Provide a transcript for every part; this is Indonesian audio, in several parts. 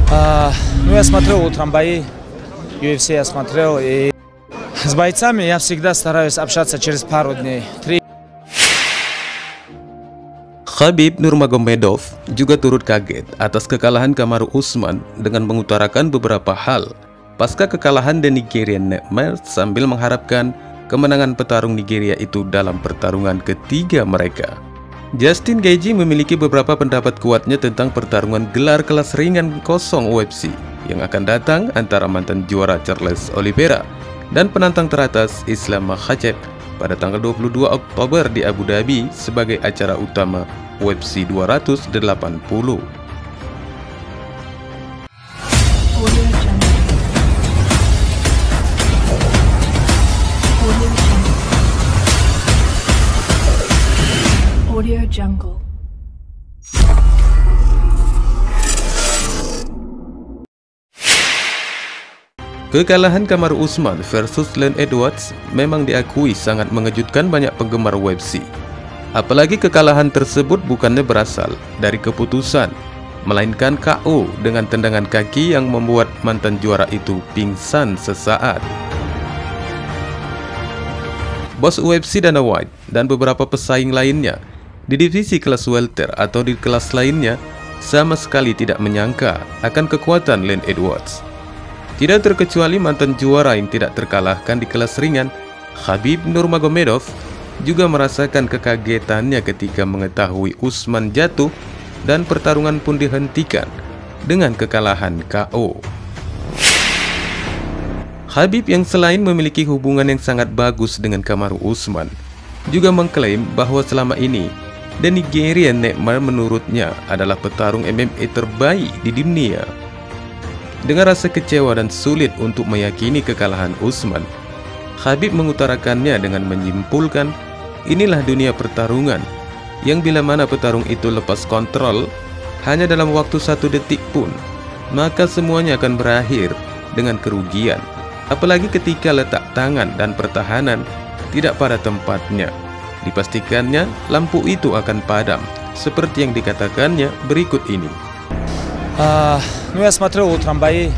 Ну, я смотрел утром бои, UFC я смотрел, и с бойцами я всегда стараюсь общаться через пару дней. Khabib Nurmagomedov juga turut kaget atas kekalahan Kamaru Usman dengan mengutarakan beberapa hal pasca kekalahan The Nigerian Nightmare sambil mengharapkan kemenangan petarung Nigeria itu dalam pertarungan ketiga mereka. Justin Gaethje memiliki beberapa pendapat kuatnya tentang pertarungan gelar kelas ringan kosong UFC yang akan datang antara mantan juara Charles Oliveira dan penantang teratas Islam Makhachev pada tanggal 22 Oktober di Abu Dhabi sebagai acara utama UFC 280. Audio Jungle. Kekalahan Kamaru Usman versus Leon Edwards memang diakui sangat mengejutkan banyak penggemar UFC. Apalagi kekalahan tersebut bukannya berasal dari keputusan, melainkan KO dengan tendangan kaki yang membuat mantan juara itu pingsan sesaat. Bos UFC Dana White dan beberapa pesaing lainnya di divisi kelas welter atau di kelas lainnya sama sekali tidak menyangka akan kekuatan Leon Edwards. Tidak terkecuali mantan juara yang tidak terkalahkan di kelas ringan, Khabib Nurmagomedov juga merasakan kekagetannya ketika mengetahui Usman jatuh dan pertarungan pun dihentikan dengan kekalahan KO. Khabib yang selain memiliki hubungan yang sangat bagus dengan Kamaru Usman, juga mengklaim bahwa selama ini The Nigerian Nightmare menurutnya adalah petarung MMA terbaik di dunia. Dengan rasa kecewa dan sulit untuk meyakini kekalahan Usman, Khabib mengutarakannya dengan menyimpulkan, inilah dunia pertarungan, yang bila mana petarung itu lepas kontrol, hanya dalam waktu 1 detik pun, maka semuanya akan berakhir dengan kerugian. Apalagi ketika letak tangan dan pertahanan tidak pada tempatnya. Dipastikannya lampu itu akan padam, seperti yang dikatakannya berikut ini. Ну, я смотрел утром бои,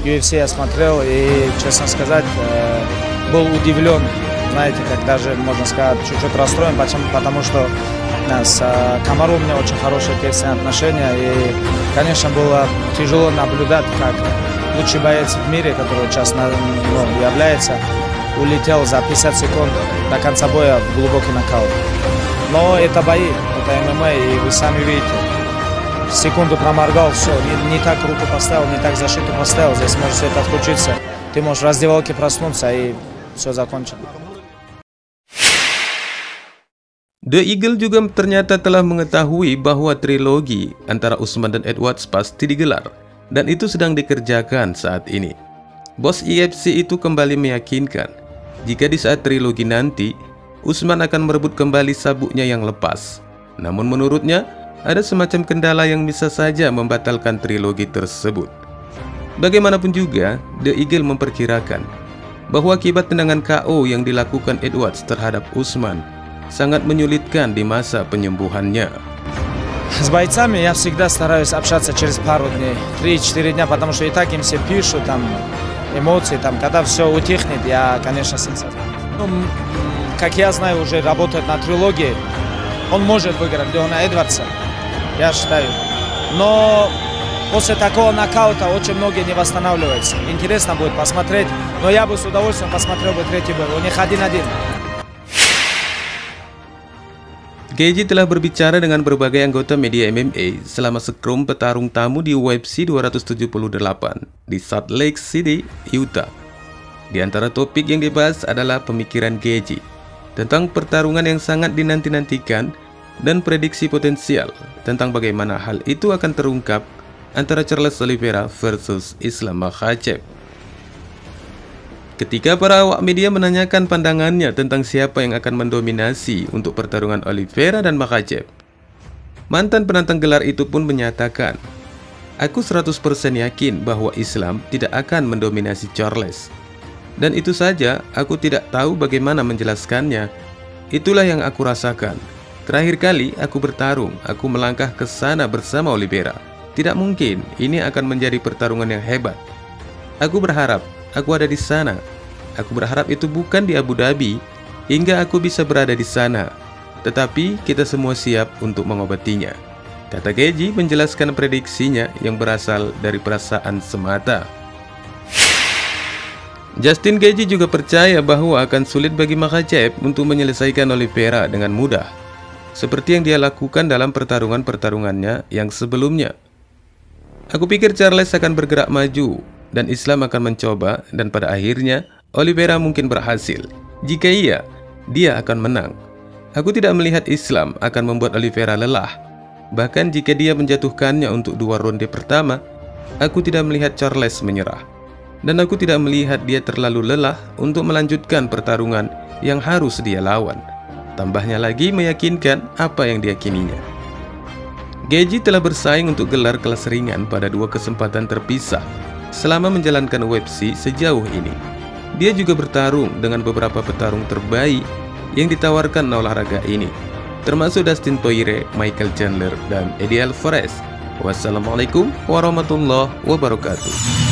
UFC я смотрел, и, честно сказать, был удивлен, знаете, как даже, можно сказать, чуть-чуть расстроен, потому что с Камару у меня очень хорошие тесные отношения, и, конечно, было тяжело наблюдать, как лучший боец в мире, который сейчас является, улетел за 50 секунд до конца боя в глубокий нокаут. Но это бои, это ММА, и вы сами видите. Секунду проморгал, все, не так руку поставил, не так защиту поставил, здесь может все это отключиться. Ты можешь в раздевалке проснуться и все закончено. The Eagle juga ternyata telah mengetahui bahwa trilogi antara Usman dan Edwards pasti digelar, dan itu sedang dikerjakan saat ini. Bos UFC itu kembali meyakinkan, jika di saat trilogi nanti, Usman akan merebut kembali sabuknya yang lepas. Namun menurutnya, ada semacam kendala yang bisa saja membatalkan trilogi tersebut. Bagaimanapun juga, The Eagle memperkirakan bahwa akibat tendangan KO yang dilakukan Edwards terhadap Usman sangat menyulitkan di masa penyembuhannya. С бойцами я всегда стараюсь общаться через пару дней, 3-4 дня, потому что и так им все пишут, там, эмоции, там, когда все утихнет, я, конечно, как я знаю, уже работает на трилогии, он может выиграть Леона Эдвардса. Я считаю. Но после такого нокаута очень многие не восстанавливаются. Интересно будет посмотреть. Но я бы с удовольствием посмотрел бы третий бой. У них 1-1. Gaethje telah berbicara dengan berbagai anggota media MMA selama skrum petarung tamu di UFC 278 di Salt Lake City, Utah. Di antara topik yang dibahas adalah pemikiran Gaethje tentang pertarungan yang sangat dinanti-nantikan dan prediksi potensial tentang bagaimana hal itu akan terungkap antara Charles Oliveira versus Islam Makhachev. Ketika para awak media menanyakan pandangannya tentang siapa yang akan mendominasi untuk pertarungan Oliveira dan Makhachev, mantan penantang gelar itu pun menyatakan, "Aku 100% yakin bahwa Islam tidak akan mendominasi Charles. Dan itu saja, aku tidak tahu bagaimana menjelaskannya. Itulah yang aku rasakan. Terakhir kali aku bertarung, aku melangkah ke sana bersama Oliveira. Tidak mungkin ini akan menjadi pertarungan yang hebat. Aku berharap aku ada di sana. Aku berharap itu bukan di Abu Dhabi hingga aku bisa berada di sana. Tetapi kita semua siap untuk mengobatinya, kata Gaethje menjelaskan prediksinya yang berasal dari perasaan semata. Justin Gaethje juga percaya bahwa akan sulit bagi Makhachev untuk menyelesaikan Oliveira dengan mudah, seperti yang dia lakukan dalam pertarungan-pertarungannya yang sebelumnya. Aku pikir Charles akan bergerak maju dan Islam akan mencoba, dan pada akhirnya Oliveira mungkin berhasil. Jika iya, dia akan menang. Aku tidak melihat Islam akan membuat Oliveira lelah. Bahkan jika dia menjatuhkannya untuk 2 ronde pertama, aku tidak melihat Charles menyerah. Dan aku tidak melihat dia terlalu lelah untuk melanjutkan pertarungan yang harus dia lawan. Tambahnya lagi meyakinkan apa yang diyakininya. Gaethje telah bersaing untuk gelar kelas ringan pada 2 kesempatan terpisah selama menjalankan UFC sejauh ini. Dia juga bertarung dengan beberapa petarung terbaik yang ditawarkan olahraga ini, termasuk Dustin Poirier, Michael Chandler, dan Eddie Alvarez. Wassalamualaikum warahmatullahi wabarakatuh.